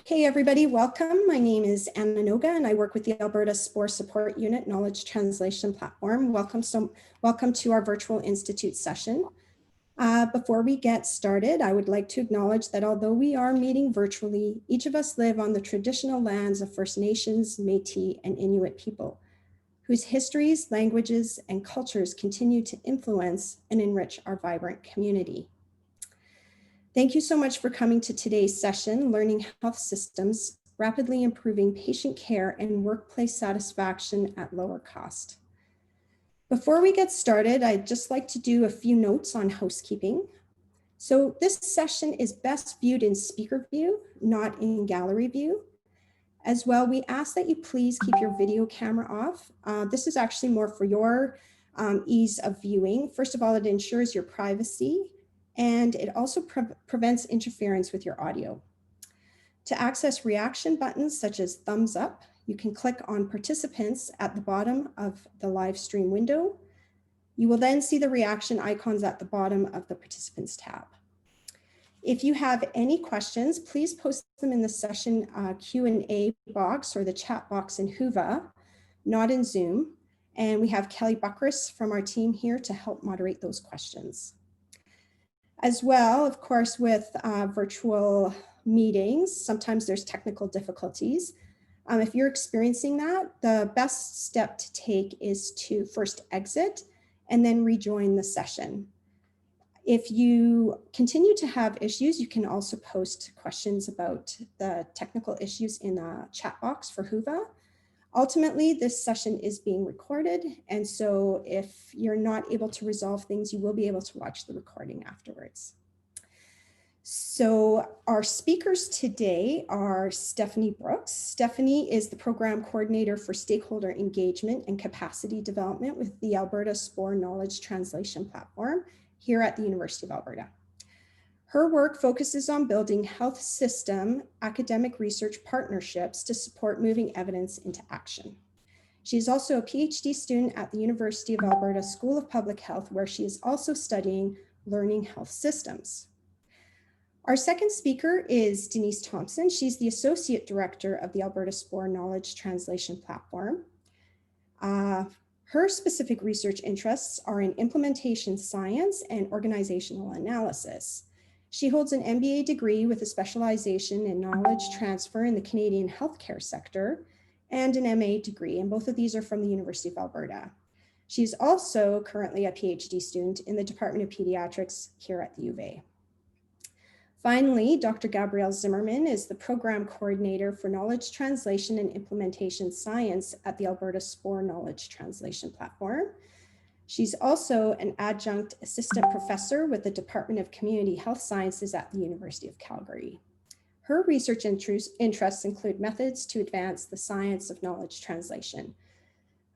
Hey everybody, welcome. My name is Anna Noga and I work with the Alberta Spore Support Unit Knowledge Translation Platform. Welcome to our virtual institute session. Before we get started, I would like to acknowledge that although we are meeting virtually, each of us live on the traditional lands of First Nations, Métis, and Inuit people, whose histories, languages, and cultures continue to influence and enrich our vibrant community. Thank you so much for coming to today's session, Learning Health Systems, Rapidly Improving Patient Care and Workplace Satisfaction at Lower Cost. Before we get started, I'd just like to do a few notes on housekeeping. So this session is best viewed in speaker view, not in gallery view. As well, we ask that you please keep your video camera off. This is actually more for your ease of viewing. First of all, it ensures your privacy, and it also prevents interference with your audio. To access reaction buttons such as thumbs up, you can click on participants at the bottom of the live stream window. You will then see the reaction icons at the bottom of the participants tab. If you have any questions, please post them in the session Q&A box or the chat box in Whova, not in Zoom. And we have Kelly Buckris from our team here to help moderate those questions. As well, of course, with virtual meetings, sometimes there's technical difficulties. If you're experiencing that, the best step to take is to first exit and then rejoin the session. If you continue to have issues, you can also post questions about the technical issues in the chat box for Whova. Ultimately, this session is being recorded, and so if you're not able to resolve things, you will be able to watch the recording afterwards. So our speakers today are Stephanie Brooks. Stephanie is the Program Coordinator for Stakeholder Engagement and Capacity Development with the Alberta Spore Knowledge Translation Platform here at the University of Alberta. Her work focuses on building health system academic research partnerships to support moving evidence into action. She is also a PhD student at the University of Alberta School of Public Health, where she is also studying learning health systems. Our second speaker is Denise Thompson. She's the Associate Director of the Alberta Spore Knowledge Translation Platform. Her specific research interests are in implementation science and organizational analysis. She holds an MBA degree with a specialization in knowledge transfer in the Canadian healthcare sector and an MA degree, and both of these are from the University of Alberta. She's also currently a PhD student in the Department of Pediatrics here at the U of A. Finally, Dr. Gabrielle Zimmerman is the Program Coordinator for Knowledge Translation and Implementation Science at the Alberta Spore Knowledge Translation Platform. She's also an adjunct assistant professor with the Department of Community Health Sciences at the University of Calgary. Her research interests include methods to advance the science of knowledge translation.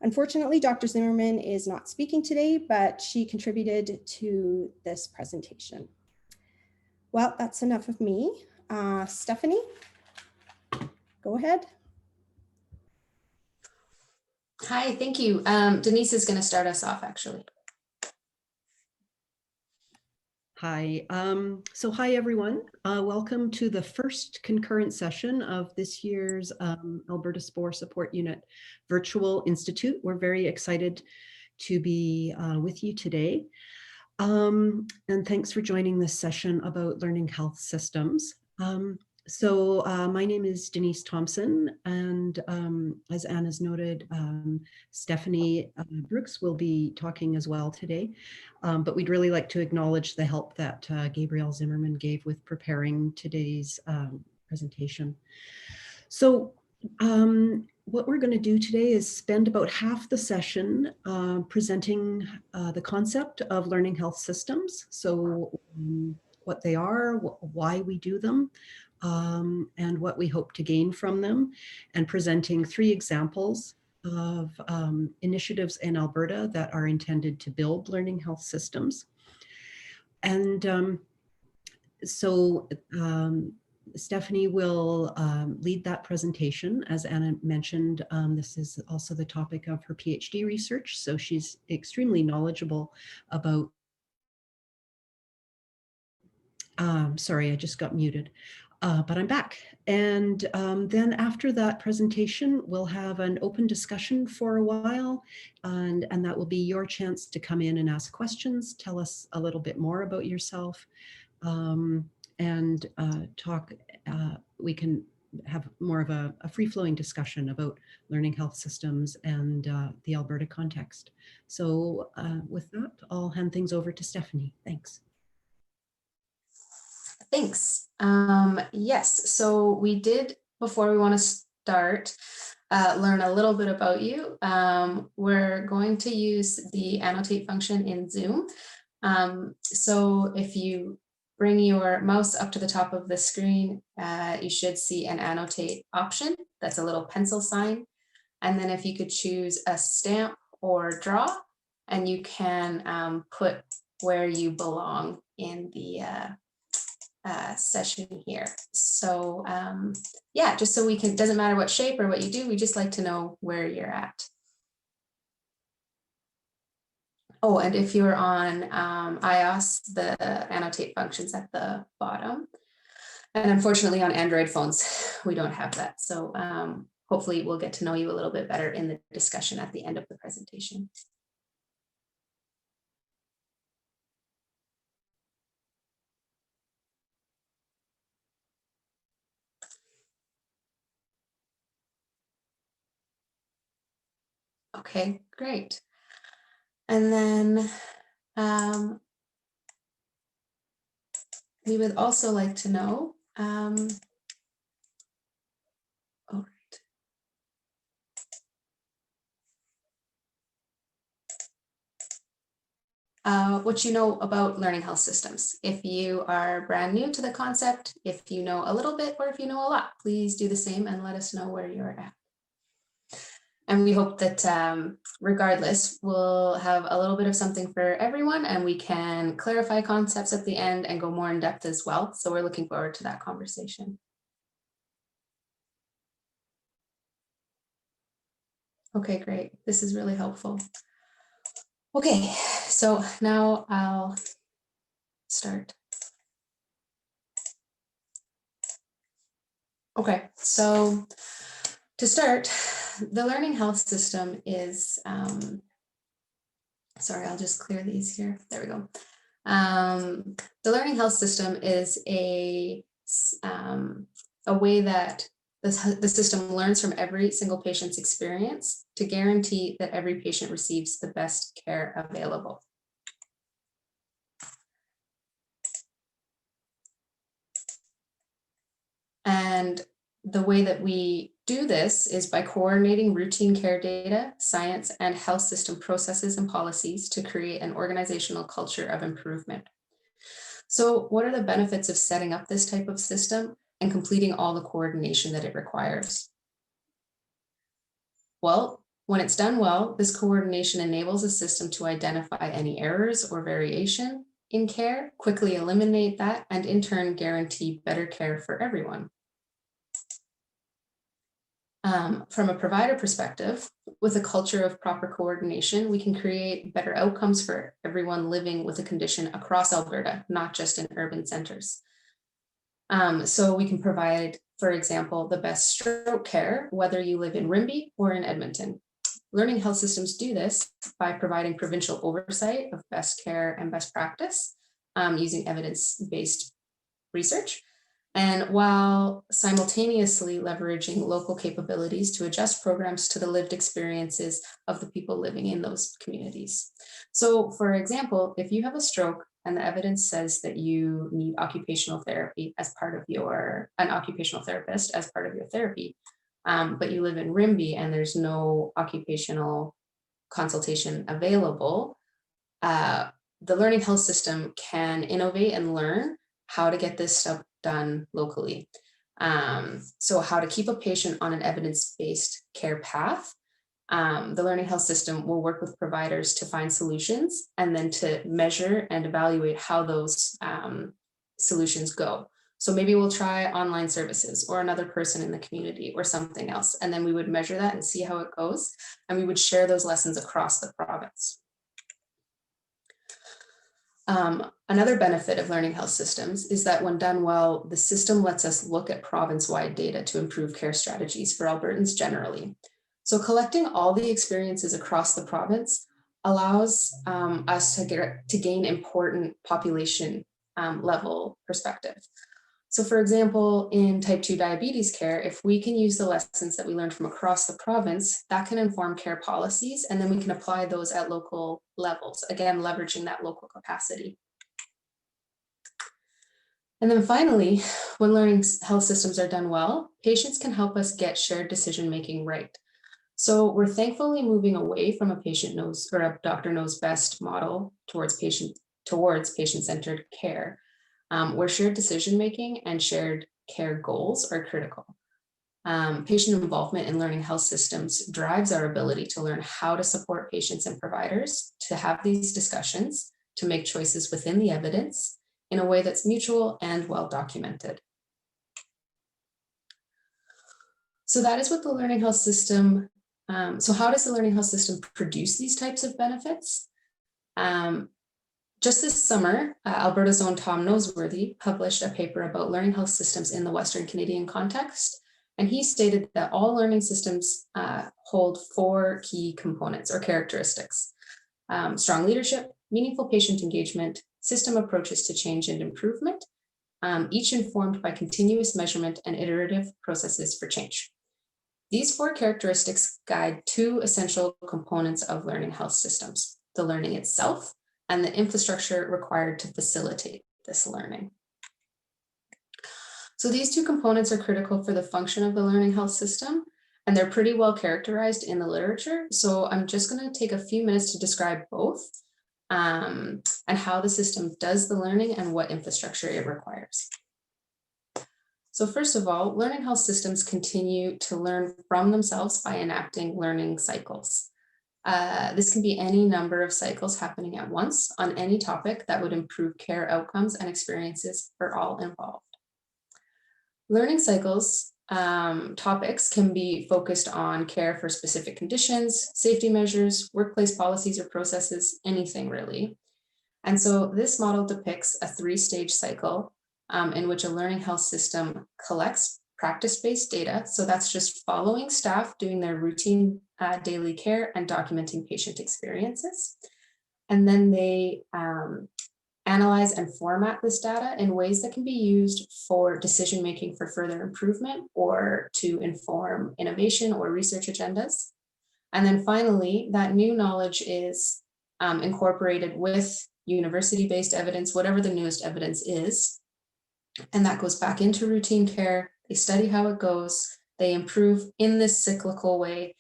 Unfortunately, Dr. Zimmerman is not speaking today, but she contributed to this presentation. Well, that's enough of me. Stephanie, go ahead. Hi, thank you. Denise is going to start us off, actually. Hi. Hi, everyone. Welcome to the first concurrent session of this year's Alberta Spore Support Unit Virtual Institute. We're very excited to be with you today. And thanks for joining this session about learning health systems. My name is Denise Thompson, and as Anna's noted, Stephanie Brooks will be talking as well today. But we'd really like to acknowledge the help that Gabrielle Zimmerman gave with preparing today's presentation. So what we're going to do today is spend about half the session presenting the concept of learning health systems. So what they are, why we do them, and what we hope to gain from them, and presenting 3 examples of initiatives in Alberta that are intended to build learning health systems. And Stephanie will lead that presentation. As Anna mentioned, this is also the topic of her PhD research, so she's extremely knowledgeable about sorry, I just got muted. But I'm back. And then after that presentation, we'll have an open discussion for a while. And that will be your chance to come in and ask questions, tell us a little bit more about yourself, and talk. We can have more of a free-flowing discussion about learning health systems and the Alberta context. So with that, I'll hand things over to Stephanie. Thanks. Thanks. Yes, so we did, before we want to start, learn a little bit about you. We're going to use the annotate function in Zoom. So if you bring your mouse up to the top of the screen, you should see an annotate option. That's a little pencil sign. And then if you could choose a stamp or draw, and you can put where you belong in the session here. So yeah, just so we can, doesn't matter what shape or what you do, we just like to know where you're at. Oh, and if you're on iOS, the annotate function's at the bottom. And unfortunately on Android phones, we don't have that. So hopefully we'll get to know you a little bit better in the discussion at the end of the presentation. Okay, great. And then we would also like to know, what you know about learning health systems. If you are brand new to the concept, if you know a little bit, or if you know a lot, please do the same and let us know where you're at. And we hope that regardless, we'll have a little bit of something for everyone, and we can clarify concepts at the end and go more in depth as well. So we're looking forward to that conversation. Okay, great. This is really helpful. Okay, so now I'll start. Okay, so to start, the learning health system is, sorry, I'll just clear these here. There we go. The learning health system is a way that the system learns from every single patient's experience to guarantee that every patient receives the best care available. And the way that we do this is by coordinating routine care data, science, and health system processes and policies to create an organizational culture of improvement. So what are the benefits of setting up this type of system and completing all the coordination that it requires? Well, when it's done well, this coordination enables the system to identify any errors or variation in care, quickly eliminate that, and in turn guarantee better care for everyone. From a provider perspective, with a culture of proper coordination, we can create better outcomes for everyone living with a condition across Alberta, not just in urban centers. So we can provide, for example, the best stroke care, whether you live in Rimbey or in Edmonton. Learning health systems do this by providing provincial oversight of best care and best practice using evidence-based research. And while simultaneously leveraging local capabilities to adjust programs to the lived experiences of the people living in those communities. So for example, if you have a stroke and the evidence says that you need occupational therapy as part of an occupational therapist as part of your therapy, but you live in Rimbey and there's no occupational consultation available, the learning health system can innovate and learn how to get this stuff done locally. So how to keep a patient on an evidence-based care path. The learning health system will work with providers to find solutions and then to measure and evaluate how those solutions go. So maybe we'll try online services or another person in the community or something else. And then we would measure that and see how it goes. And we would share those lessons across the province. Another benefit of learning health systems is that when done well, the system lets us look at province-wide data to improve care strategies for Albertans generally. So collecting all the experiences across the province allows us to gain important population level perspective. So for example, in type 2 diabetes care, if we can use the lessons that we learned from across the province, that can inform care policies, and then we can apply those at local levels, again, leveraging that local capacity. And then finally, when learning health systems are done well, patients can help us get shared decision-making right. So we're thankfully moving away from a patient knows or a doctor knows best model towards patient-centered care, where shared decision-making and shared care goals are critical. Patient involvement in learning health systems drives our ability to learn how to support patients and providers, to have these discussions, to make choices within the evidence in a way that's mutual and well documented. So that is what the learning health system, so how does the learning health system produce these types of benefits? Just this summer, Alberta's own Tom Noseworthy published a paper about learning health systems in the Western Canadian context. And he stated that all learning systems hold 4 key components or characteristics: strong leadership, meaningful patient engagement, system approaches to change and improvement, each informed by continuous measurement and iterative processes for change. These 4 characteristics guide 2 essential components of learning health systems: the learning itself and the infrastructure required to facilitate this learning. So these 2 components are critical for the function of the learning health system, and they're pretty well characterized in the literature. So I'm just going to take a few minutes to describe both and how the system does the learning and what infrastructure it requires. So first of all, learning health systems continue to learn from themselves by enacting learning cycles. This can be any number of cycles happening at once on any topic that would improve care outcomes and experiences for all involved. Learning cycles topics can be focused on care for specific conditions, safety measures, workplace policies or processes, anything really. And so this model depicts a 3-stage cycle in which a learning health system collects practice-based data. So that's just following staff doing their routine daily care and documenting patient experiences. And then they analyze and format this data in ways that can be used for decision-making for further improvement or to inform innovation or research agendas. And then finally, that new knowledge is incorporated with university-based evidence, whatever the newest evidence is. And that goes back into routine care. They study how it goes. They improve in this cyclical way.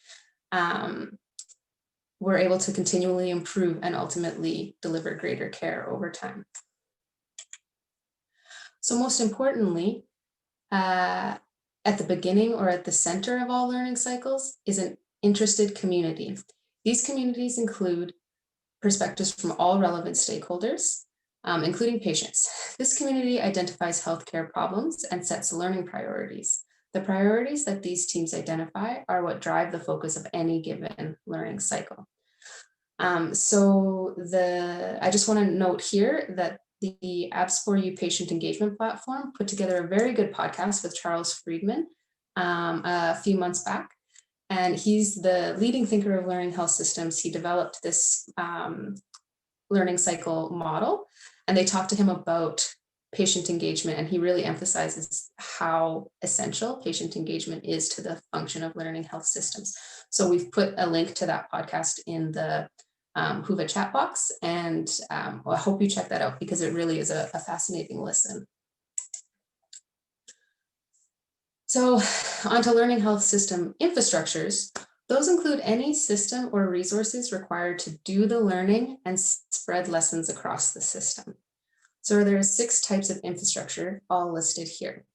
We're able to continually improve and ultimately deliver greater care over time. So most importantly, at the beginning or at the center of all learning cycles is an interested community. These communities include perspectives from all relevant stakeholders, including patients. This community identifies healthcare problems and sets learning priorities. The priorities that these teams identify are what drive the focus of any given learning cycle. I just want to note here that the Apps4U patient engagement platform put together a very good podcast with Charles Friedman a few months back. And he's the leading thinker of learning health systems. He developed this learning cycle model, and they talked to him about patient engagement, and he really emphasizes how essential patient engagement is to the function of learning health systems. So we've put a link to that podcast in the Whova chat box, and I hope you check that out because it really is a fascinating listen. So onto learning health system infrastructures. Those include any system or resources required to do the learning and spread lessons across the system. So there are 6 types of infrastructure, all listed here.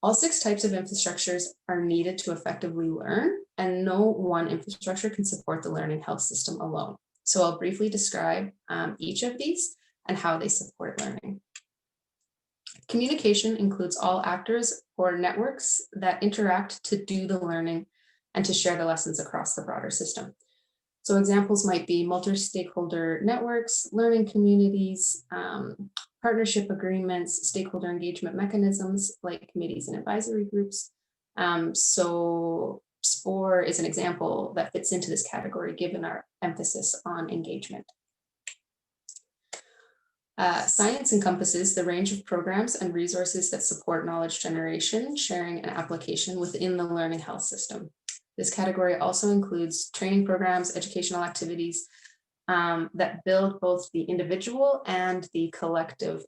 All 6 types of infrastructures are needed to effectively learn, and no one infrastructure can support the learning health system alone. So I'll briefly describe each of these and how they support learning. Communication includes all actors or networks that interact to do the learning and to share the lessons across the broader system. So examples might be multi-stakeholder networks, learning communities, partnership agreements, stakeholder engagement mechanisms like committees and advisory groups. So SPORE is an example that fits into this category given our emphasis on engagement. Science encompasses the range of programs and resources that support knowledge generation, sharing, and application within the learning health system. This category also includes training programs, educational activities that build both the individual and the collective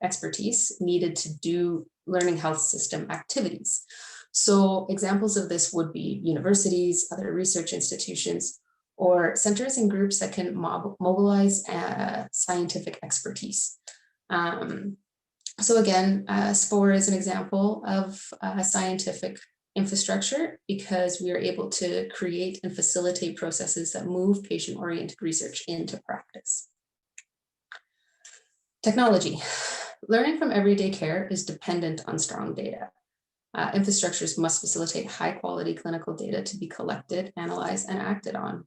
expertise needed to do learning health system activities. So examples of this would be universities, other research institutions, or centers and groups that can mobilize scientific expertise. So again, SPORE is an example of scientific infrastructure because we are able to create and facilitate processes that move patient-oriented research into practice. Technology. Learning from everyday care is dependent on strong data. Infrastructures must facilitate high-quality clinical data to be collected, analyzed, and acted on.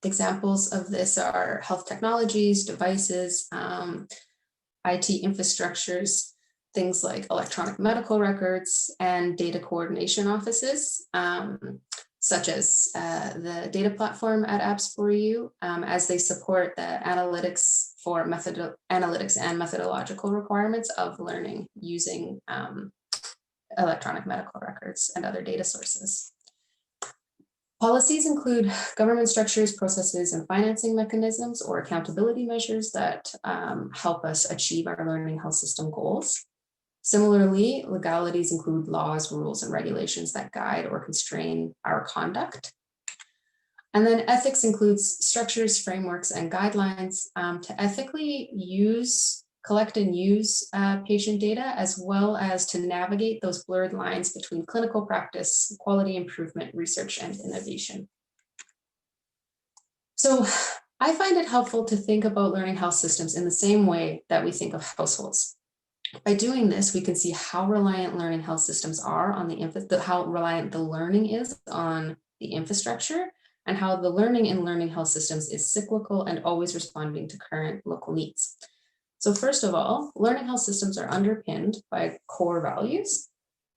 Examples of this are health technologies, devices, IT infrastructures, things like electronic medical records and data coordination offices, such as the data platform at Apps4U, as they support the analytics for analytics and methodological requirements of learning using electronic medical records and other data sources. Policies include government structures, processes, and financing mechanisms or accountability measures that help us achieve our learning health system goals. Similarly, legalities include laws, rules, and regulations that guide or constrain our conduct. And then ethics includes structures, frameworks, and guidelines to ethically collect and use patient data, as well as to navigate those blurred lines between clinical practice, quality improvement, research, and innovation. So I find it helpful to think about learning health systems in the same way that we think of households. By doing this, we can see how reliant learning health systems are on how reliant the learning is on the infrastructure, and how the learning in learning health systems is cyclical and always responding to current local needs. So first of all, learning health systems are underpinned by core values.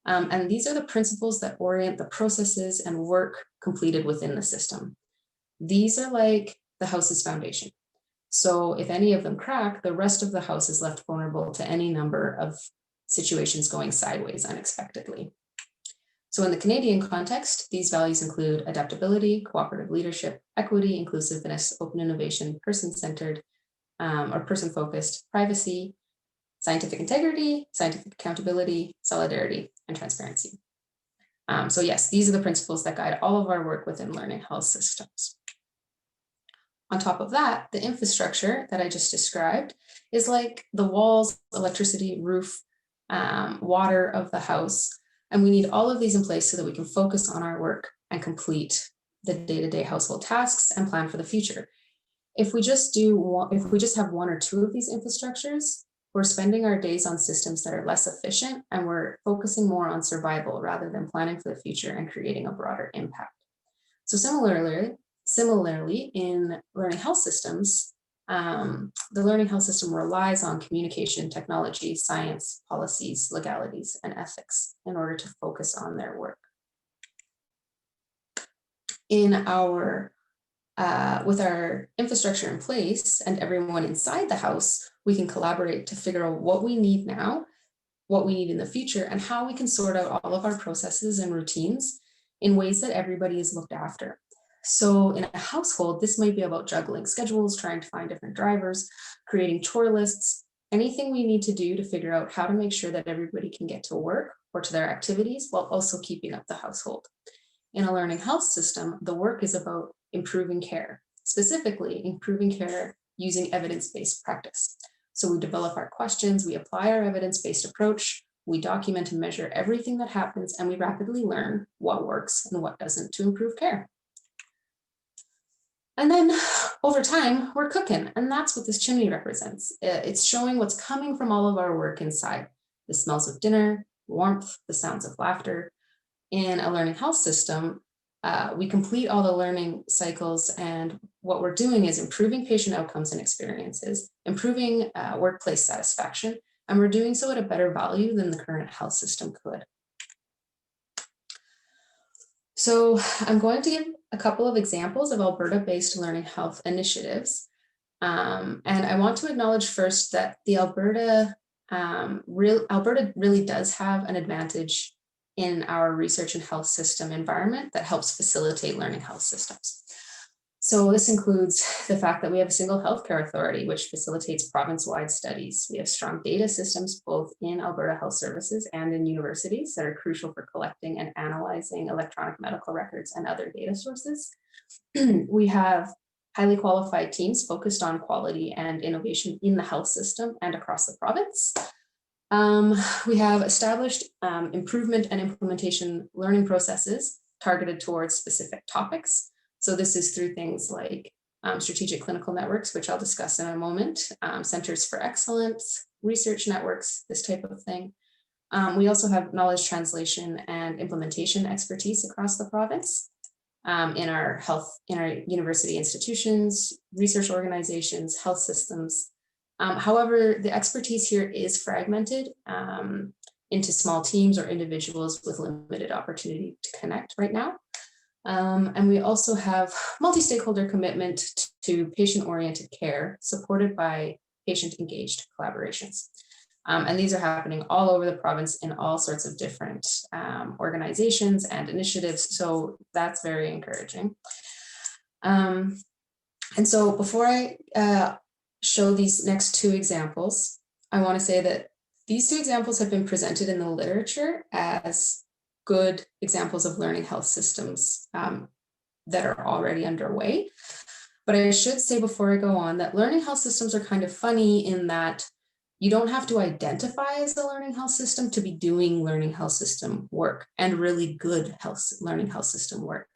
And these are the principles that orient the processes and work completed within the system. These are like the house's foundation. So if any of them crack, the rest of the house is left vulnerable to any number of situations going sideways unexpectedly. So in the Canadian context, these values include adaptability, cooperative leadership, equity, inclusiveness, open innovation, person-centered, or person-focused, privacy, scientific integrity, scientific accountability, solidarity, and transparency. So yes, these are the principles that guide all of our work within learning health systems. On top of that, the infrastructure that I just described is like the walls, electricity, roof, water of the house. And we need all of these in place so that we can focus on our work and complete the day-to-day household tasks and plan for the future. If we just have one or two of these infrastructures, we're spending our days on systems that are less efficient, and we're focusing more on survival rather than planning for the future and creating a broader impact. So similarly, in learning health systems, the learning health system relies on communication, technology, science, policies, legalities, and ethics in order to focus on their work. With our infrastructure in place and everyone inside the house, we can collaborate to figure out what we need now, what we need in the future, and how we can sort out all of our processes and routines in ways that everybody is looked after. So in a household, this might be about juggling schedules, trying to find different drivers, creating chore lists, anything we need to do to figure out how to make sure that everybody can get to work or to their activities while also keeping up the household. In a learning health system, the work is about improving care, specifically improving care using evidence-based practice. So we develop our questions, we apply our evidence-based approach, we document and measure everything that happens, and we rapidly learn what works and what doesn't to improve care. And then over time, we're cooking, and that's what this chimney represents. It's showing what's coming from all of our work inside. The smells of dinner, warmth, the sounds of laughter. In a learning health system, We complete all the learning cycles, and what we're doing is improving patient outcomes and experiences, improving workplace satisfaction, and we're doing so at a better value than the current health system could. So I'm going to give a couple of examples of Alberta-based learning health initiatives. And I want to acknowledge first that the Alberta really does have an advantage in our research and health system environment that helps facilitate learning health systems. So this includes the fact that we have a single healthcare authority, which facilitates province-wide studies. We have strong data systems, both in Alberta Health Services and in universities, that are crucial for collecting and analyzing electronic medical records and other data sources. We have highly qualified teams focused on quality and innovation in the health system and across the province. We have established improvement and implementation learning processes targeted towards specific topics. So this is through things like strategic clinical networks, which I'll discuss in a moment, centers for excellence, research networks, this type of thing. We also have knowledge translation and implementation expertise across the province in our university institutions, research organizations, health systems. However, the expertise here is fragmented into small teams or individuals with limited opportunity to connect right now. And we also have multi-stakeholder commitment to patient-oriented care supported by patient-engaged collaborations. And these are happening all over the province in all sorts of different organizations and initiatives. So that's very encouraging. And so before I show these next two examples, I want to say that these two examples have been presented in the literature as good examples of learning health systems that are already underway. But I should say before I go on that learning health systems are kind of funny in that you don't have to identify as a learning health system to be doing learning health system work and really good learning health system work.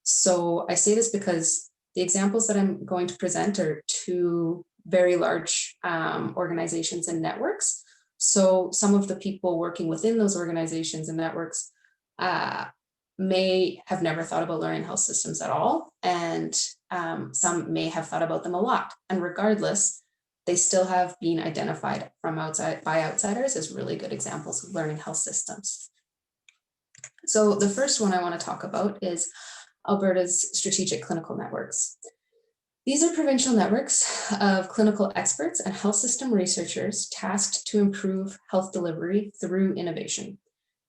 So I say this because the examples that I'm going to present are two very large organizations and networks. So some of the people working within those organizations and networks may have never thought about learning health systems at all, and some may have thought about them a lot. And regardless, they still have been identified by outsiders as really good examples of learning health systems. So the first one I want to talk about is Alberta's strategic clinical networks. These are provincial networks of clinical experts and health system researchers tasked to improve health delivery through innovation.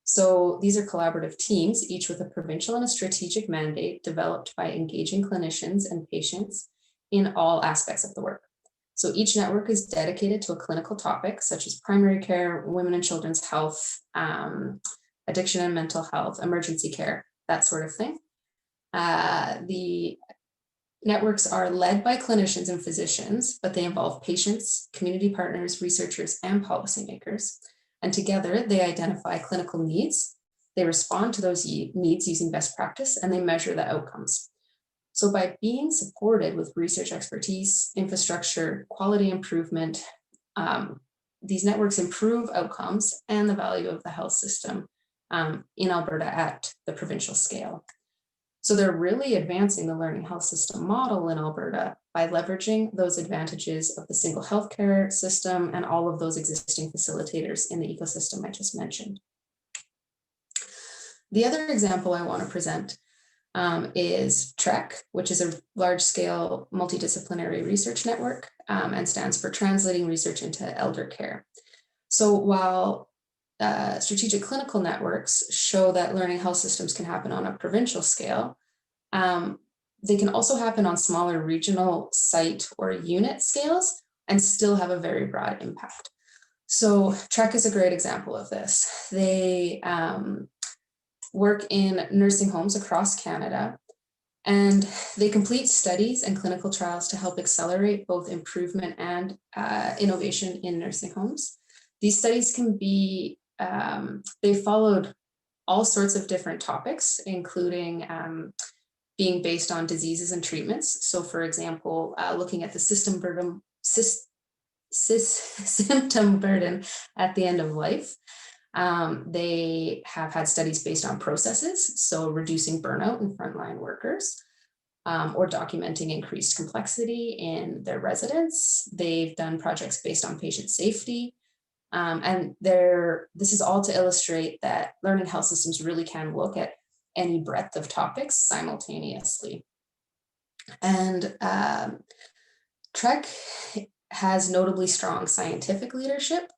So these are collaborative teams, each with a provincial and a strategic mandate developed by engaging clinicians and patients in all aspects of the work. So each network is dedicated to a clinical topic, such as primary care, women and children's health, addiction and mental health, emergency care, that sort of thing. The networks are led by clinicians and physicians, but they involve patients, community partners, researchers, and policymakers. And together they identify clinical needs, they respond to those needs using best practice, and they measure the outcomes. So by being supported with research expertise, infrastructure, quality improvement, these networks improve outcomes and the value of the health system in Alberta at the provincial scale. So they're really advancing the learning health system model in Alberta by leveraging those advantages of the single healthcare system and all of those existing facilitators in the ecosystem I just mentioned. The other example I want to present is TREC, which is a large-scale multidisciplinary research network and stands for Translating Research into Elder Care. So while strategic clinical networks show that learning health systems can happen on a provincial scale, they can also happen on smaller regional site or unit scales and still have a very broad impact. So TREC is a great example of this. They work in nursing homes across Canada, and they complete studies and clinical trials to help accelerate both improvement and innovation in nursing homes. These studies can be, they followed all sorts of different topics, including being based on diseases and treatments. So for example, looking at the symptom burden at the end of life. They have had studies based on processes, so reducing burnout in frontline workers, or documenting increased complexity in their residents. They've done projects based on patient safety. And this is all to illustrate that learning health systems really can look at any breadth of topics simultaneously. And TREC has notably strong scientific leadership.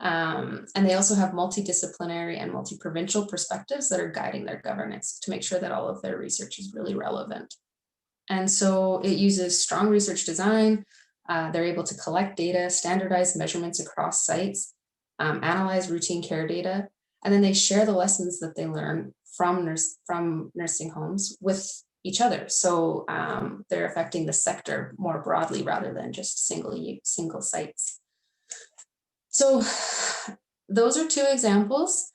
And they also have multidisciplinary and multi-provincial perspectives that are guiding their governance to make sure that all of their research is really relevant. And so it uses strong research design. They're able to collect data, standardize measurements across sites, analyze routine care data, and then they share the lessons that they learn from nursing homes with each other. So they're affecting the sector more broadly rather than just single sites. So those are two examples.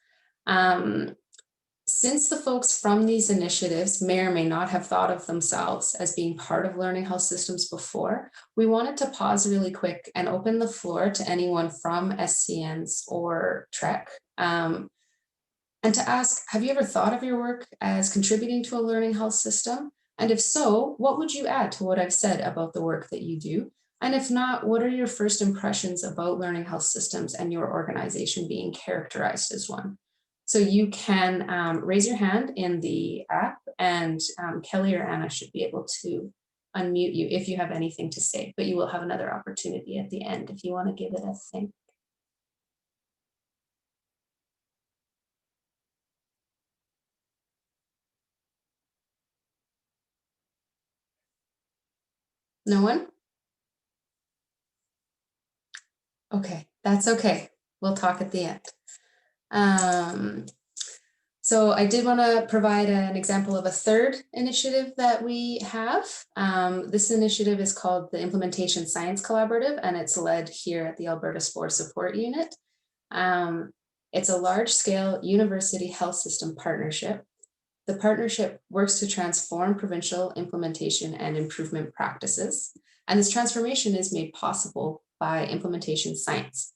Since the folks from these initiatives may or may not have thought of themselves as being part of learning health systems before, we wanted to pause really quick and open the floor to anyone from SCNs or TREC, and to ask, have you ever thought of your work as contributing to a learning health system? And if so, what would you add to what I've said about the work that you do? And if not, what are your first impressions about learning health systems and your organization being characterized as one? So you can raise your hand in the app, and Kelly or Anna should be able to unmute you if you have anything to say, but you will have another opportunity at the end if you want to give it a think. No one? Okay, that's okay. We'll talk at the end. So I did want to provide an example of a third initiative that we have. This initiative is called the Implementation Science Collaborative, and it's led here at the Alberta SPORE Support Unit. It's a large-scale university health system partnership. The partnership works to transform provincial implementation and improvement practices. And this transformation is made possible by implementation science,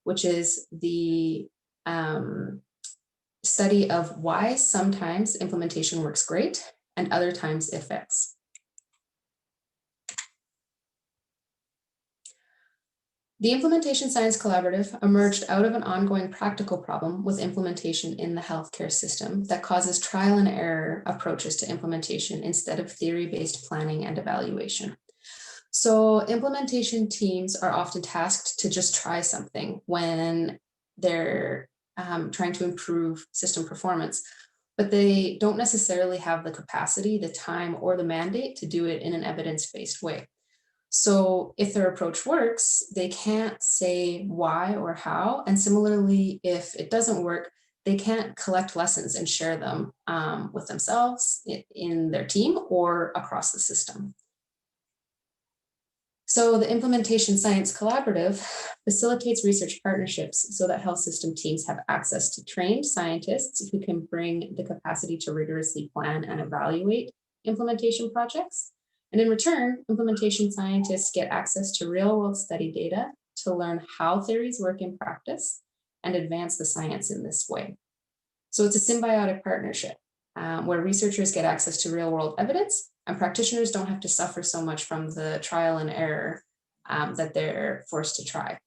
which is the study of why sometimes implementation works great and other times it fails. The Implementation Science Collaborative emerged out of an ongoing practical problem with implementation in the healthcare system that causes trial and error approaches to implementation instead of theory-based planning and evaluation. So implementation teams are often tasked to just try something when they're trying to improve system performance, but they don't necessarily have the capacity, the time, or the mandate to do it in an evidence-based way. So if their approach works, they can't say why or how. And similarly, if it doesn't work, they can't collect lessons and share them with themselves, in their team, or across the system. So the Implementation Science Collaborative facilitates research partnerships so that health system teams have access to trained scientists who can bring the capacity to rigorously plan and evaluate implementation projects. And in return, implementation scientists get access to real-world study data to learn how theories work in practice and advance the science in this way. So it's a symbiotic partnership where researchers get access to real-world evidence and practitioners don't have to suffer so much from the trial and error that they're forced to try,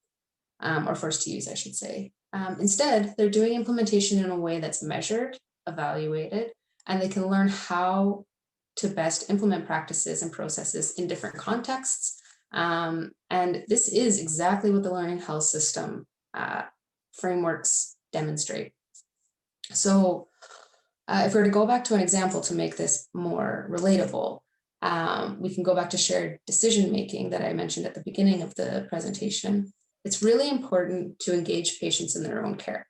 or forced to use, I should say. Instead, they're doing implementation in a way that's measured, evaluated, and they can learn how to best implement practices and processes in different contexts. And this is exactly what the learning health system frameworks demonstrate. So if we were to go back to an example to make this more relatable, we can go back to shared decision-making that I mentioned at the beginning of the presentation. It's really important to engage patients in their own care,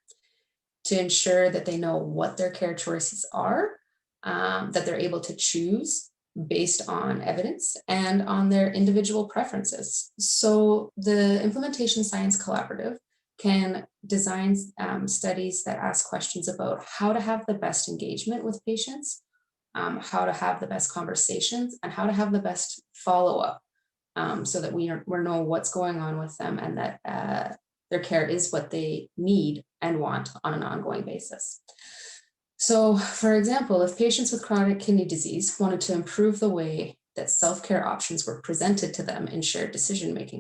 to ensure that they know what their care choices are, that they're able to choose based on evidence and on their individual preferences. So the Implementation Science Collaborative can design studies that ask questions about how to have the best engagement with patients, how to have the best conversations, and how to have the best follow-up so that we know what's going on with them and that their care is what they need and want on an ongoing basis. So, for example, if patients with chronic kidney disease wanted to improve the way that self-care options were presented to them in shared decision-making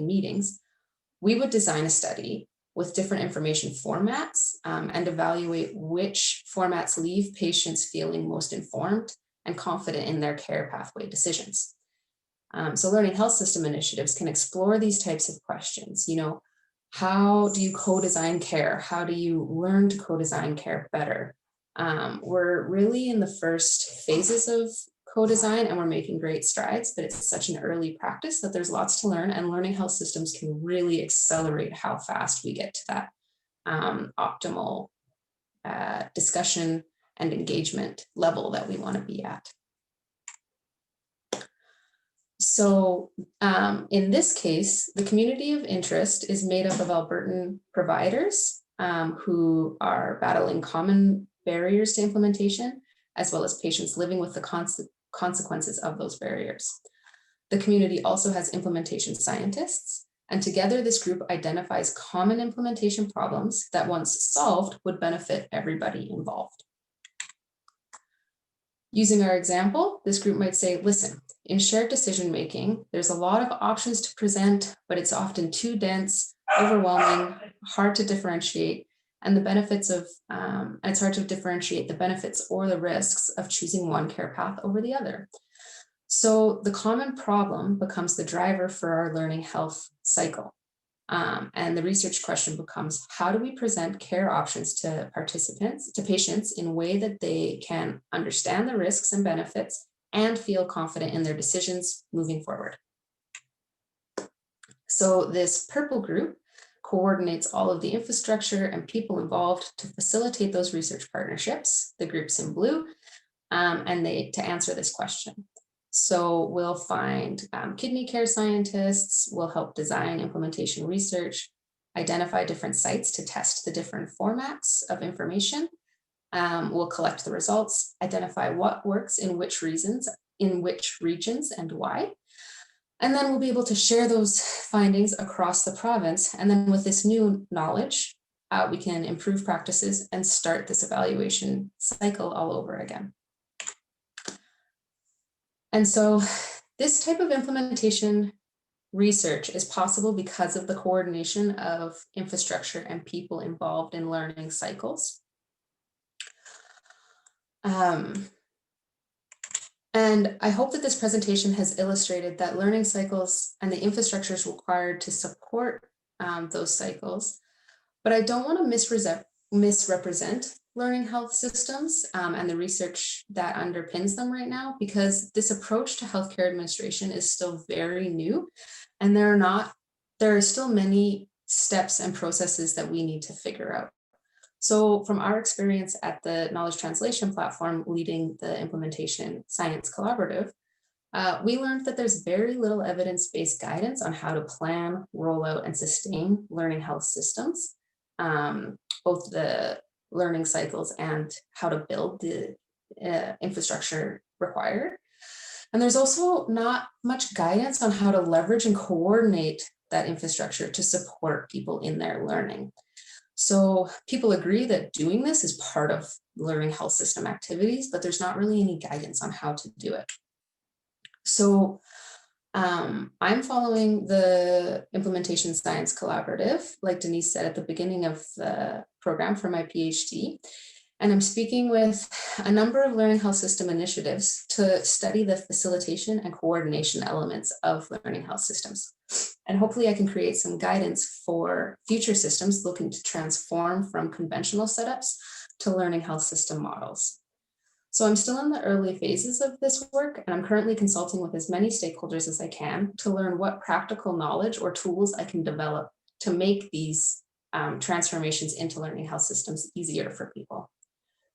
meetings, we would design a study with different information formats and evaluate which formats leave patients feeling most informed and confident in their care pathway decisions. So learning health system initiatives can explore these types of questions. How do you co-design care? How do you learn to co-design care better? We're really in the first phases of co-design and we're making great strides, but it's such an early practice that there's lots to learn, and learning health systems can really accelerate how fast we get to that optimal discussion and engagement level that we want to be at. So in this case, the community of interest is made up of Albertan providers who are battling common barriers to implementation, as well as patients living with the consequences of those barriers. The community also has implementation scientists, and together this group identifies common implementation problems that once solved would benefit everybody involved. Using our example, this group might say, listen, in shared decision-making, there's a lot of options to present, but it's often too dense, overwhelming, hard to differentiate, and the benefits of, and it's hard to differentiate the benefits or the risks of choosing one care path over the other. So the common problem becomes the driver for our learning health cycle. And the research question becomes, how do we present care options to patients in a way that they can understand the risks and benefits and feel confident in their decisions moving forward? So this purple group coordinates all of the infrastructure and people involved to facilitate those research partnerships, the groups in blue, to answer this question. So we'll find kidney care scientists, we'll help design implementation research, identify different sites to test the different formats of information. We'll collect the results, identify what works in which regions and why. And then we'll be able to share those findings across the province. And then with this new knowledge, we can improve practices and start this evaluation cycle all over again. And so this type of implementation research is possible because of the coordination of infrastructure and people involved in learning cycles. And I hope that this presentation has illustrated that learning cycles and the infrastructure is required to support those cycles, but I don't want to misrepresent learning health systems and the research that underpins them right now, because this approach to healthcare administration is still very new, and there are still many steps and processes that we need to figure out. So from our experience at the Knowledge Translation Platform leading the Implementation Science Collaborative, we learned that there's very little evidence-based guidance on how to plan, roll out, and sustain learning health systems, both the learning cycles and how to build the infrastructure required. And there's also not much guidance on how to leverage and coordinate that infrastructure to support people in their learning. So people agree that doing this is part of learning health system activities, but there's not really any guidance on how to do it. So I'm following the Implementation Science Collaborative, like Denise said at the beginning of the program for my PhD, and I'm speaking with a number of learning health system initiatives to study the facilitation and coordination elements of learning health systems. And hopefully I can create some guidance for future systems looking to transform from conventional setups to learning health system models. So I'm still in the early phases of this work, and I'm currently consulting with as many stakeholders as I can to learn what practical knowledge or tools I can develop to make these transformations into learning health systems easier for people.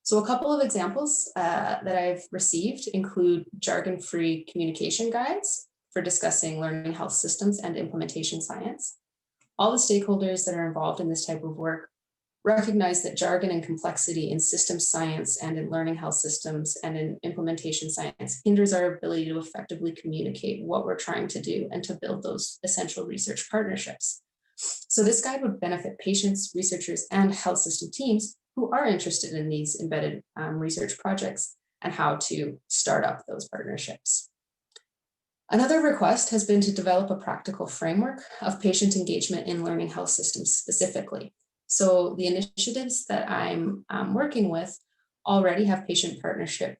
So a couple of examples that I've received include jargon-free communication guides for discussing learning health systems and implementation science. All the stakeholders that are involved in this type of work recognize that jargon and complexity in systems science and in learning health systems and in implementation science hinders our ability to effectively communicate what we're trying to do and to build those essential research partnerships. So this guide would benefit patients, researchers, and health system teams who are interested in these embedded research projects and how to start up those partnerships. Another request has been to develop a practical framework of patient engagement in learning health systems specifically. So the initiatives that I'm working with already have patient partnership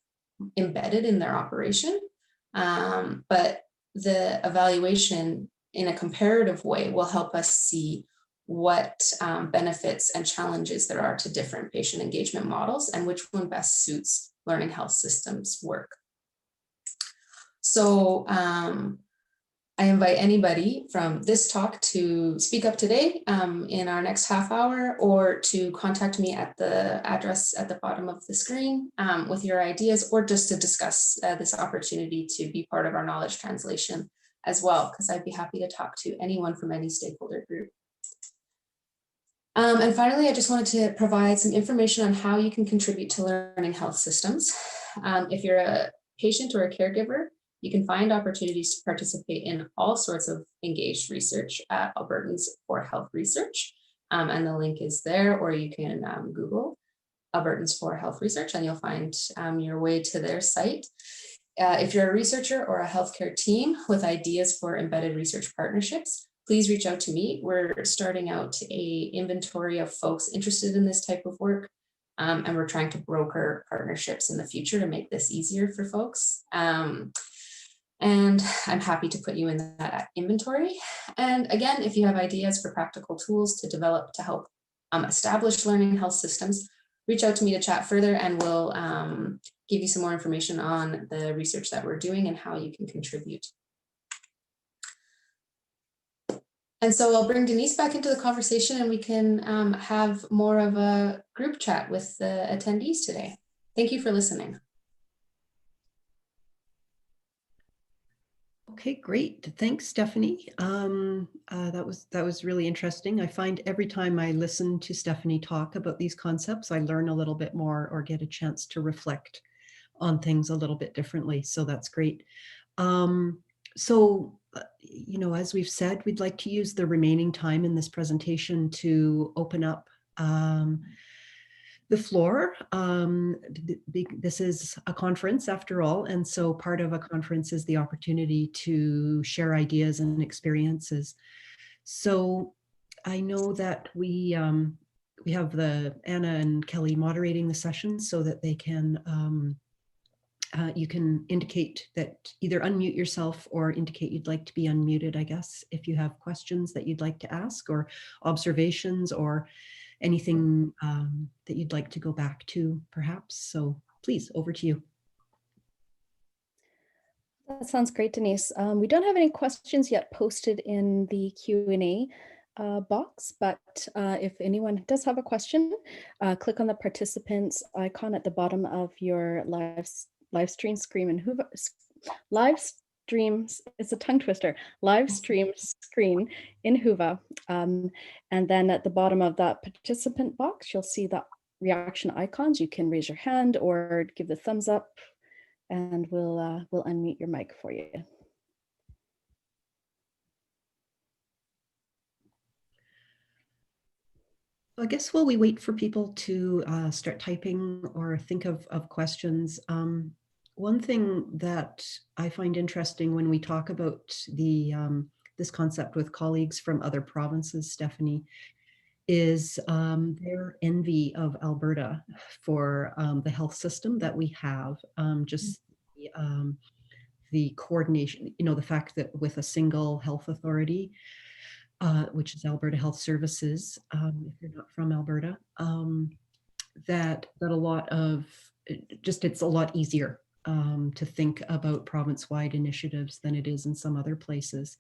embedded in their operation, but the evaluation in a comparative way will help us see what benefits and challenges there are to different patient engagement models and which one best suits learning health systems work. So I invite anybody from this talk to speak up today in our next half hour, or to contact me at the address at the bottom of the screen with your ideas, or just to discuss this opportunity to be part of our knowledge translation as well, because I'd be happy to talk to anyone from any stakeholder group. And finally, I just wanted to provide some information on how you can contribute to learning health systems. If you're a patient or a caregiver, you can find opportunities to participate in all sorts of engaged research at Albertans for Health Research. And the link is there, or you can Google Albertans for Health Research and you'll find your way to their site. If you're a researcher or a healthcare team with ideas for embedded research partnerships, please reach out to me. We're starting out an inventory of folks interested in this type of work. And we're trying to broker partnerships in the future to make this easier for folks. And I'm happy to put you in that inventory. And again, if you have ideas for practical tools to develop to help establish learning health systems, reach out to me to chat further, and we'll give you some more information on the research that we're doing and how you can contribute. And so I'll bring Denise back into the conversation and we can have more of a group chat with the attendees today. Thank you for listening. Okay, great. Thanks, Stephanie. That was really interesting. I find every time I listen to Stephanie talk about these concepts, I learn a little bit more or get a chance to reflect on things a little bit differently. So that's great. You know, as we've said, we'd like to use the remaining time in this presentation to open up the floor. This is a conference after all, and so part of a conference is the opportunity to share ideas and experiences. So I know that we have Anna and Kelly moderating the session so that they can you can indicate that either unmute yourself or indicate you'd like to be unmuted, I guess, if you have questions that you'd like to ask or observations or anything that you'd like to go back to, perhaps. So please, over to you. That sounds great, Denise. We don't have any questions yet posted in the Q&A box, but if anyone does have a question, click on the participants icon at the bottom of your live stream screen and live streams, it's a tongue twister, live stream screen in Whova. And then at the bottom of that participant box, you'll see the reaction icons. You can raise your hand or give the thumbs up and we'll unmute your mic for you. I guess while we wait for people to start typing or think of questions, one thing that I find interesting when we talk about this concept with colleagues from other provinces, Stephanie, is their envy of Alberta for the health system that we have. Just the coordination, you know, the fact that with a single health authority, which is Alberta Health Services, if you're not from Alberta, that a lot of, it's a lot easier to think about province-wide initiatives than it is in some other places.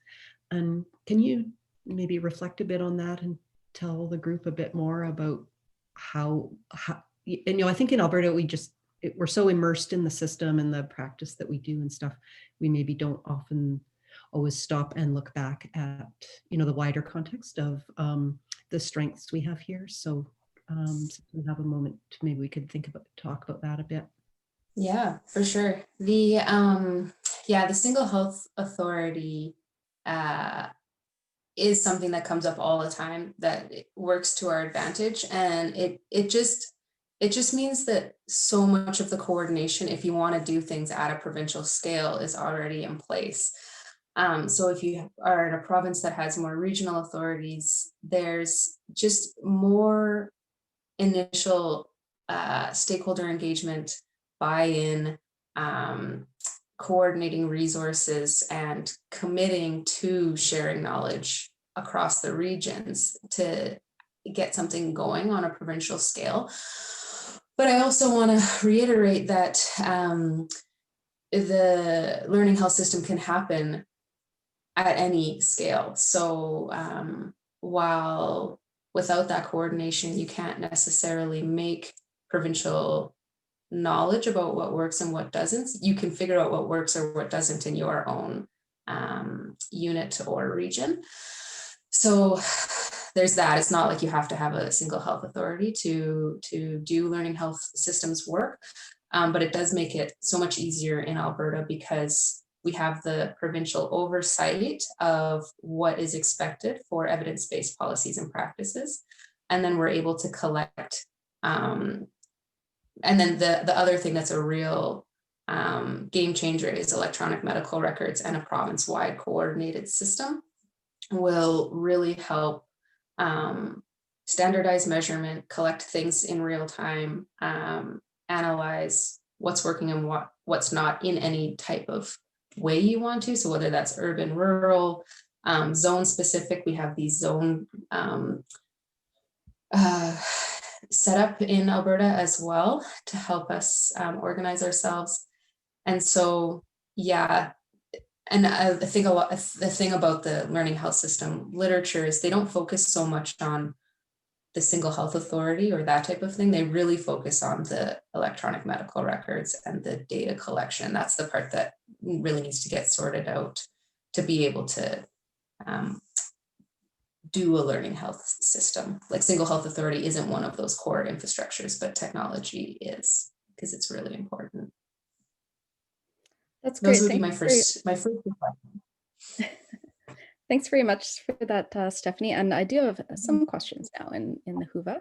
And can you maybe reflect a bit on that and tell the group a bit more about how and, you know, I think in Alberta, we're so immersed in the system and the practice that we do and stuff, we maybe don't often always stop and look back at, you know, the wider context of the strengths we have here. So if we have a moment, maybe we could talk about that a bit. Yeah, for sure. The single health authority is something that comes up all the time that it works to our advantage. And it just means that so much of the coordination, if you want to do things at a provincial scale, is already in place. So if you are in a province that has more regional authorities, there's just more initial stakeholder engagement, buy-in, coordinating resources, and committing to sharing knowledge across the regions to get something going on a provincial scale. But I also want to reiterate that the learning health system can happen at any scale. So while without that coordination, you can't necessarily make provincial knowledge about what works and what doesn't, you can figure out what works or what doesn't in your own unit or region. So there's that. It's not like you have to have a single health authority to do learning health systems work, but it does make it so much easier in Alberta because we have the provincial oversight of what is expected for evidence-based policies and practices. And then we're able to collect. And then the other thing that's a real game changer is electronic medical records, and a province-wide coordinated system will really help standardize measurement, collect things in real time, analyze what's working and what's not in any type of way you want to. So whether that's urban, rural, zone specific, we have these zone set up in Alberta as well to help us organize ourselves. And so, yeah, and I think the thing about the learning health system literature is they don't focus so much on the single health authority or that type of thing. They really focus on the electronic medical records and the data collection. That's the part that really needs to get sorted out to be able to do a learning health system. Like single health authority isn't one of those core infrastructures, but technology is, because it's really important. That's great. Those would be my first question. Thanks very much for that, Stephanie. And I do have some questions now in the Whova.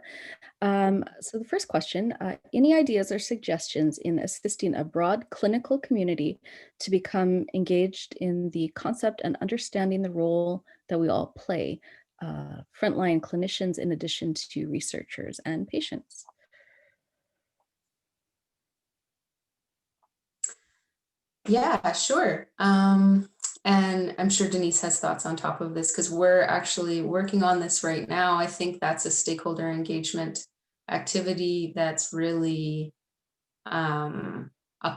So the first question, any ideas or suggestions in assisting a broad clinical community to become engaged in the concept and understanding the role that we all play, frontline clinicians in addition to researchers and patients? Yeah, sure. And I'm sure Denise has thoughts on top of this because we're actually working on this right now. I think that's a stakeholder engagement activity that's really a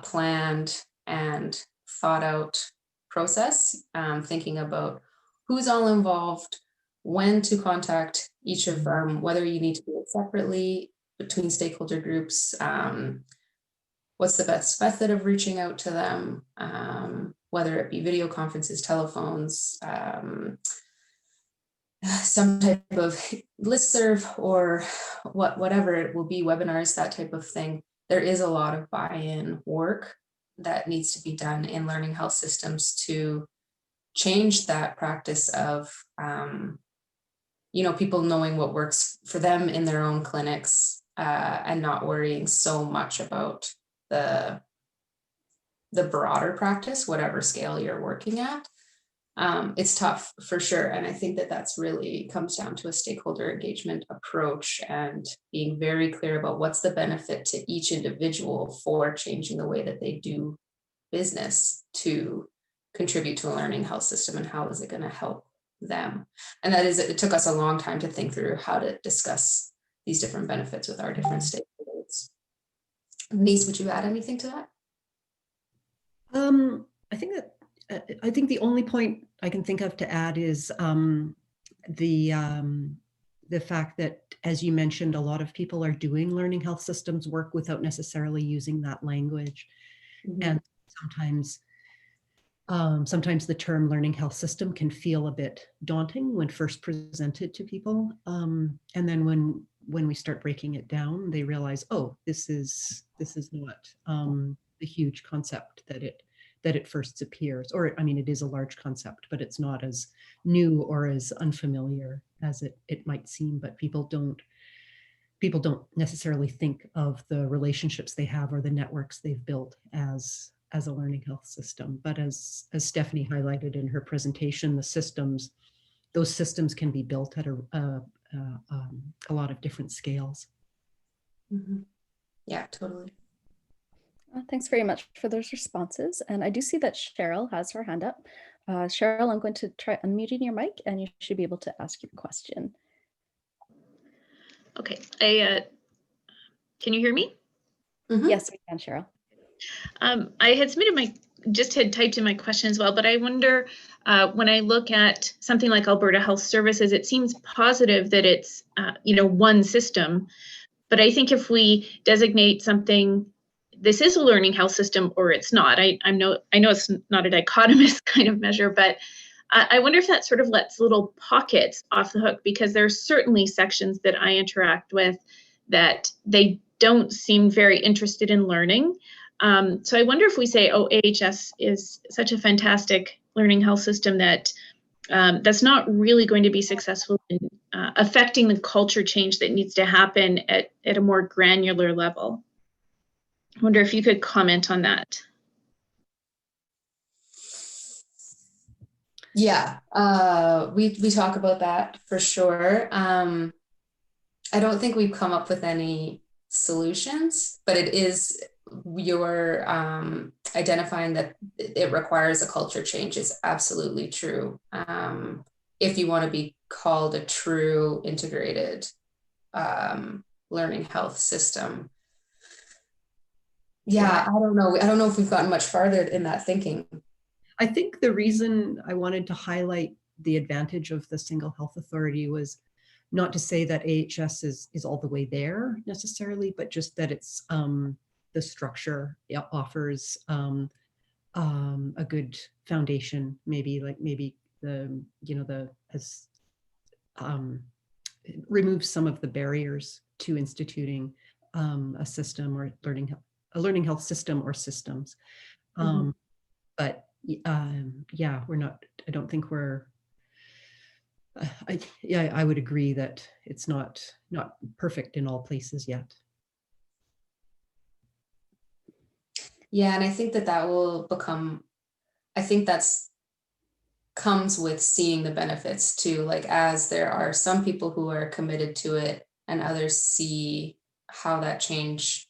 planned and thought out process, thinking about who's all involved, when to contact each of them, whether you need to do it separately between stakeholder groups, what's the best method of reaching out to them, whether it be video conferences, telephones, some type of listserv or whatever it will be, webinars, that type of thing. There is a lot of buy-in work that needs to be done in learning health systems to change that practice of, people knowing what works for them in their own clinics and not worrying so much about the broader practice, whatever scale you're working at. It's tough for sure. And I think that that's really comes down to a stakeholder engagement approach and being very clear about what's the benefit to each individual for changing the way that they do business to contribute to a learning health system, and how is it going to help them. And that is, it took us a long time to think through how to discuss these different benefits with our different stakeholders. Denise, would you add anything to that? I think the only point I can think of to add is the fact that, as you mentioned, a lot of people are doing learning health systems work without necessarily using that language. Mm-hmm. And sometimes the term learning health system can feel a bit daunting when first presented to people. And then when we start breaking it down, they realize, oh, this is not the huge concept that that it first appears. Or, I mean, it is a large concept, but it's not as new or as unfamiliar as it might seem, but people don't necessarily think of the relationships they have or the networks they've built as a learning health system. But as Stephanie highlighted in her presentation, those systems can be built at a lot of different scales. Yeah, totally. Thanks very much for those responses. And I do see that Cheryl has her hand up. Cheryl, I'm going to try unmuting your mic and you should be able to ask your question. Okay, can you hear me? Yes, we can, Cheryl. I had submitted just had typed in my question as well, but I wonder, when I look at something like Alberta Health Services, it seems positive that it's, one system. But I think if we designate something, this is a learning health system or it's not. I know it's not a dichotomous kind of measure, but I wonder if that sort of lets little pockets off the hook, because there's certainly sections that I interact with that they don't seem very interested in learning. So I wonder if we say, oh, AHS is such a fantastic learning health system that that's not really going to be successful in affecting the culture change that needs to happen at a more granular level. I wonder if you could comment on that. Yeah, we talk about that for sure. I don't think we've come up with any solutions, but it is your identifying that it requires a culture change is absolutely true. If you want to be called a true integrated learning health system. Yeah, I don't know if we've gotten much farther in that thinking. I think the reason I wanted to highlight the advantage of the single health authority was not to say that AHS is all the way there necessarily, but just that it's the structure offers a good foundation, maybe removes some of the barriers to instituting a system or a learning health system or systems. But yeah, I don't think we're, I would agree that it's not perfect in all places yet. Yeah, and I think that will become, I think that's comes with seeing the benefits too. Like, as there are some people who are committed to it and others see how that change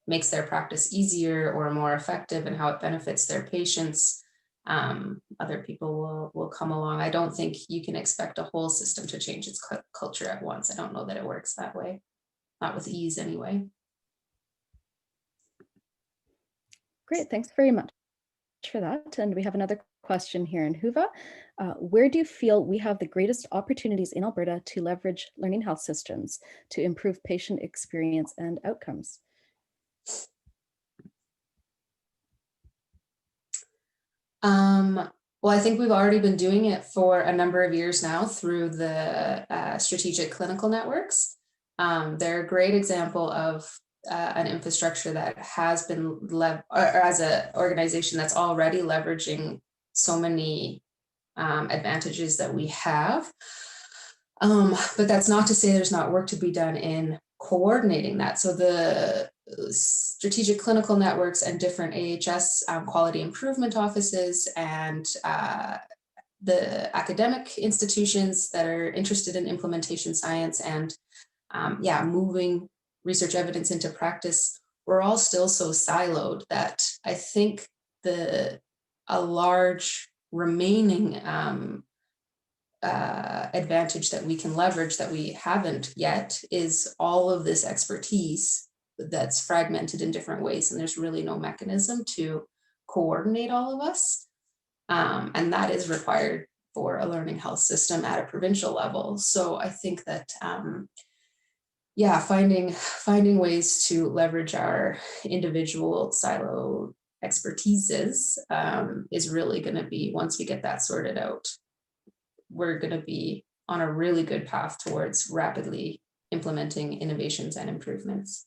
makes their practice easier or more effective and how it benefits their patients, other people will come along. I don't think you can expect a whole system to change its culture at once. I don't know that it works that way, not with ease anyway. Great, thanks very much for that. And we have another question here in Huva. Where do you feel we have the greatest opportunities in Alberta to leverage learning health systems to improve patient experience and outcomes? Well, I think we've already been doing it for a number of years now through the strategic clinical networks. They're a great example of an infrastructure that has been or as an organization that's already leveraging so many advantages that we have. But that's not to say there's not work to be done in coordinating that. So the strategic clinical networks and different AHS quality improvement offices and the academic institutions that are interested in implementation science and moving research evidence into practice, we're all still so siloed that I think a large remaining advantage that we can leverage that we haven't yet is all of this expertise that's fragmented in different ways, and there's really no mechanism to coordinate all of us, and that is required for a learning health system at a provincial level. So I think that finding ways to leverage our individual silo expertises is really going to be, once we get that sorted out, we're going to be on a really good path towards rapidly implementing innovations and improvements.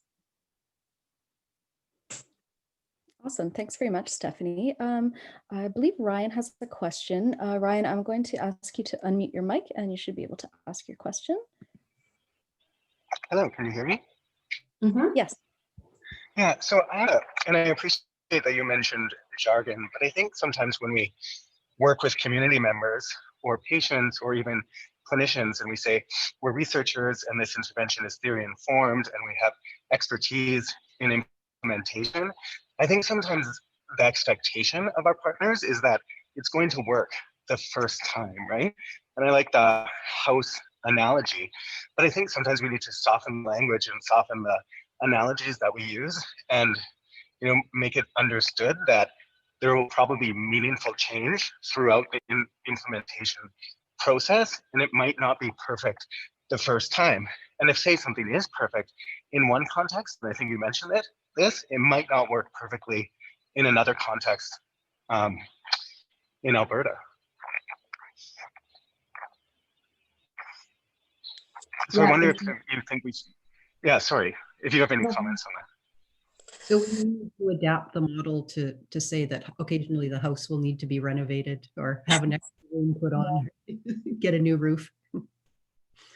Awesome. Thanks very much, Stephanie. I believe Ryan has a question. Ryan, I'm going to ask you to unmute your mic and you should be able to ask your question. Hello, can you hear me? Yes. Yeah, so and I appreciate that you mentioned jargon, but I think sometimes when we work with community members or patients or even clinicians and we say we're researchers and this intervention is theory informed and we have expertise in implementation, I think sometimes the expectation of our partners is that it's going to work the first time, right? And I like the house analogy, but I think sometimes we need to soften language and soften the analogies that we use and make it understood that there will probably be meaningful change throughout the implementation process, and it might not be perfect the first time. And if, say, something is perfect in one context, and I think you mentioned it might not work perfectly in another context in Alberta. So I wonder if you think we should, yeah, sorry, if you have any comments on that. So we need to adapt the model to say that occasionally the house will need to be renovated or have an extra room put on, get a new roof.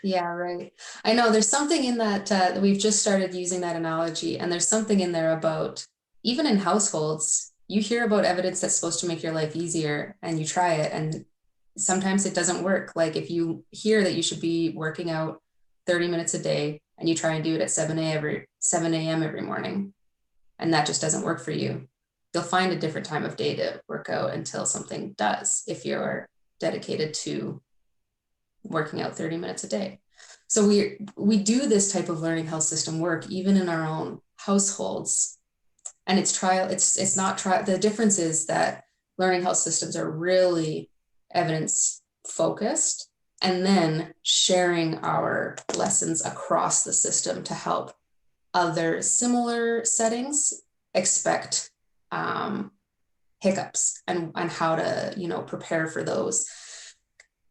Yeah, right. I know there's something in that we've just started using that analogy, and there's something in there about even in households, you hear about evidence that's supposed to make your life easier and you try it, and sometimes it doesn't work. Like if you hear that you should be working out 30 minutes a day and you try and do it at 7 a.m. every morning, and that just doesn't work for you, you'll find a different time of day to work out until something does, if you're dedicated to working out 30 minutes a day. So we do this type of learning health system work even in our own households, and it's not trial. The difference is that learning health systems are really evidence focused, and then sharing our lessons across the system to help other similar settings expect hiccups and how to prepare for those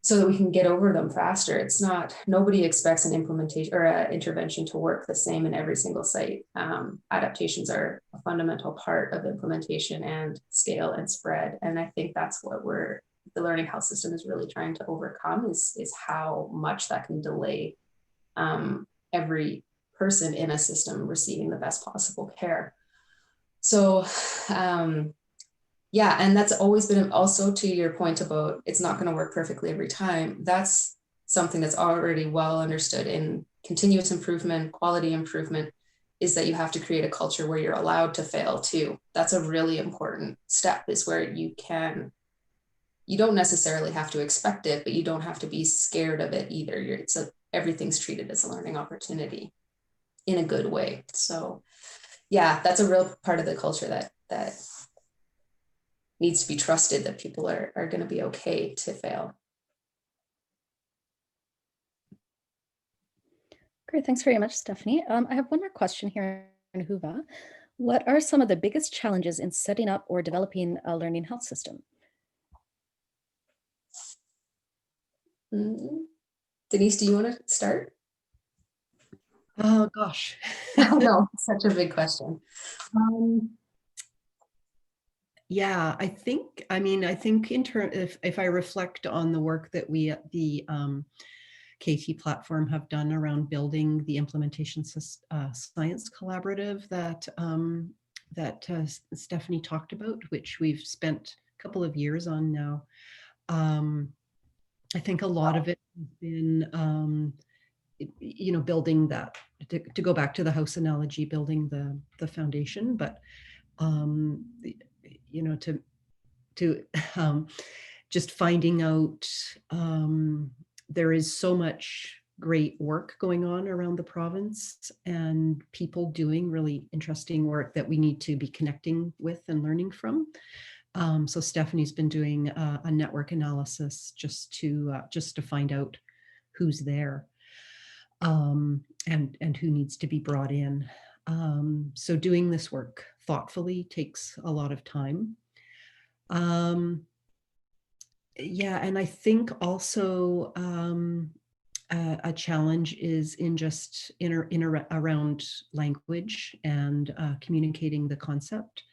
so that we can get over them faster. It's not, nobody expects an implementation or an intervention to work the same in every single site. Adaptations are a fundamental part of implementation and scale and spread. And I think that's what the learning health system is really trying to overcome is how much that can delay every person in a system receiving the best possible care. So yeah, and that's always been, also to your point about it's not going to work perfectly every time. That's something that's already well understood in continuous improvement, quality improvement, is that you have to create a culture where you're allowed to fail too. That's a really important step, is where you don't necessarily have to expect it, but you don't have to be scared of it either. Everything's treated as a learning opportunity in a good way. So yeah, that's a real part of the culture that needs to be trusted, that people are going to be okay to fail. Great, thanks very much, Stephanie. I have one more question here in Huva. What are some of the biggest challenges in setting up or developing a learning health system? Denise, do you want to start? Oh gosh. No, such a big question. Yeah, I think in terms, if I reflect on the work that we at the KT platform have done around building the implementation science collaborative that Stephanie talked about, which we've spent a couple of years on now. I think a lot of it has been building that, to go back to the house analogy, building the foundation, but to just finding out there is so much great work going on around the province and people doing really interesting work that we need to be connecting with and learning from. So Stephanie's been doing a network analysis just to find out who's there and who needs to be brought in. So doing this work thoughtfully takes a lot of time. Yeah, and I think also a challenge is in just around language and communicating the concept.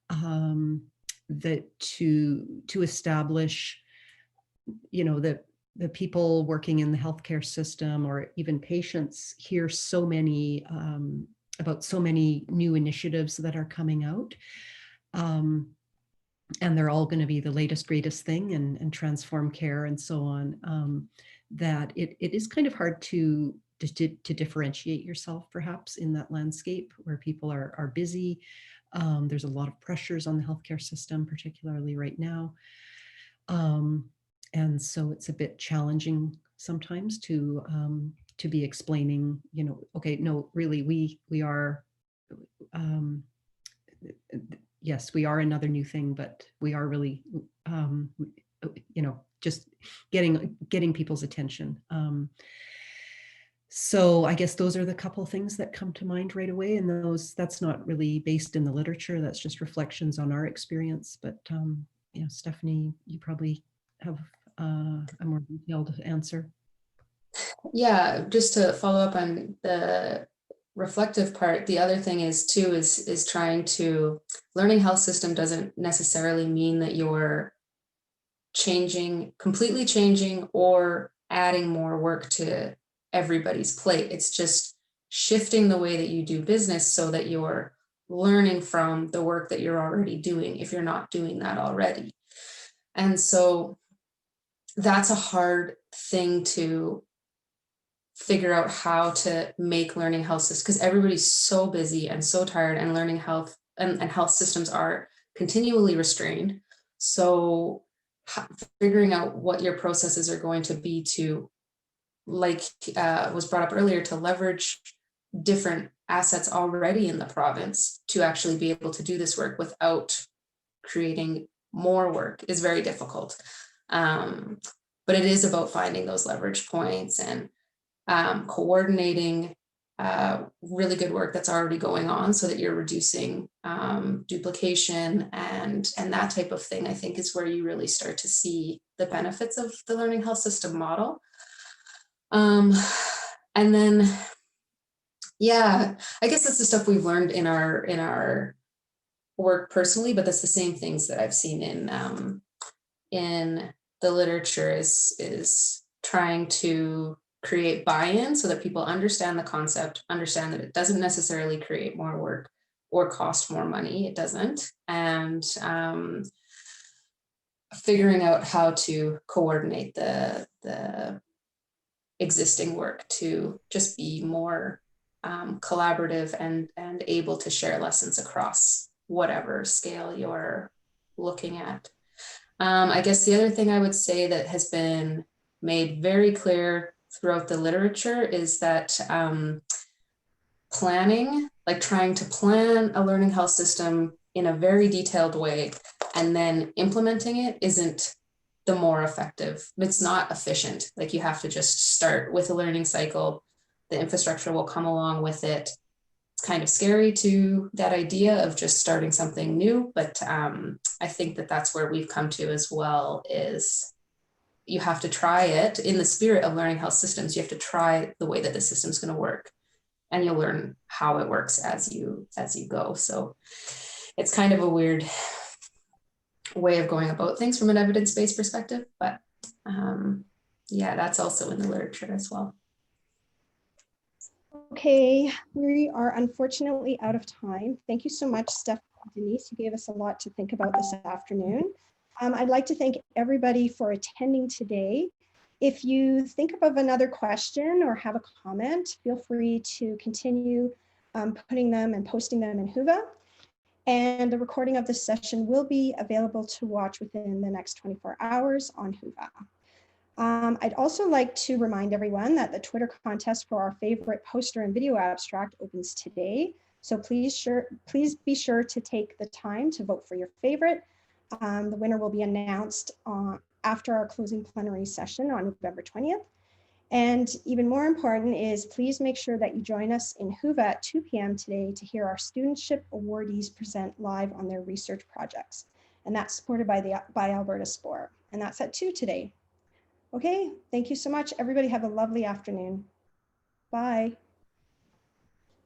that to establish, you know, the people working in the healthcare system or even patients hear so many about so many new initiatives that are coming out. And they're all going to be the latest, greatest thing and transform care and so on, that it is kind of hard to differentiate yourself perhaps in that landscape where people are busy. There's a lot of pressures on the healthcare system, particularly right now. And so it's a bit challenging sometimes to be explaining, you know, okay, no, really, we are, yes, we are another new thing, but we are really, you know, just getting people's attention. So I guess those are the couple things that come to mind right away. And that's not really based in the literature. That's just reflections on our experience. But you know, Stephanie, you probably have a more detailed answer. Yeah, just to follow up on the reflective part, the other thing is too is trying to, learning health system doesn't necessarily mean that you're completely changing or adding more work to everybody's plate. It's just shifting the way that you do business so that you're learning from the work that you're already doing if you're not doing that already. And so that's a hard thing to figure out, how to make learning health systems, because everybody's so busy and so tired, and learning health and health systems are continually restrained. So figuring out what your processes are going to be to, like was brought up earlier, to leverage different assets already in the province to actually be able to do this work without creating more work is very difficult. But it is about finding those leverage points and coordinating really good work that's already going on so that you're reducing duplication and that type of thing, I think is where you really start to see the benefits of the learning health system model. And then, yeah, I guess that's the stuff we've learned in our work personally, but that's the same things that I've seen in the literature is trying to create buy-in so that people understand the concept, understand that it doesn't necessarily create more work or cost more money. It doesn't. And figuring out how to coordinate the existing work to just be more collaborative and able to share lessons across whatever scale you're looking at. I guess the other thing I would say that has been made very clear throughout the literature is that planning, like trying to plan a learning health system in a very detailed way and then implementing it isn't the more effective. It's not efficient. Like, you have to just start with a learning cycle. The infrastructure will come along with it. It's kind of scary to that idea of just starting something new, but I think that that's where we've come to as well, is you have to try it in the spirit of learning health systems. You have to try the way that the system's going to work, and you'll learn how it works as you go. So it's kind of a weird way of going about things from an evidence-based perspective, but yeah, that's also in the literature as well. Okay, we are unfortunately out of time. Thank you so much, Steph and Denise. You gave us a lot to think about this afternoon. I'd like to thank everybody for attending today. If you think of another question or have a comment, feel free to continue putting them and posting them in Whova. And the recording of this session will be available to watch within the next 24 hours on Whova. I'd also like to remind everyone that the Twitter contest for our favorite poster and video abstract opens today. So please be sure to take the time to vote for your favorite. The winner will be announced after our closing plenary session on November 20th. And even more important is, please make sure that you join us in Whova at 2 p.m. today to hear our studentship awardees present live on their research projects. And that's supported by Alberta SPOR. And that's at 2 today. Okay, thank you so much. Everybody have a lovely afternoon. Bye.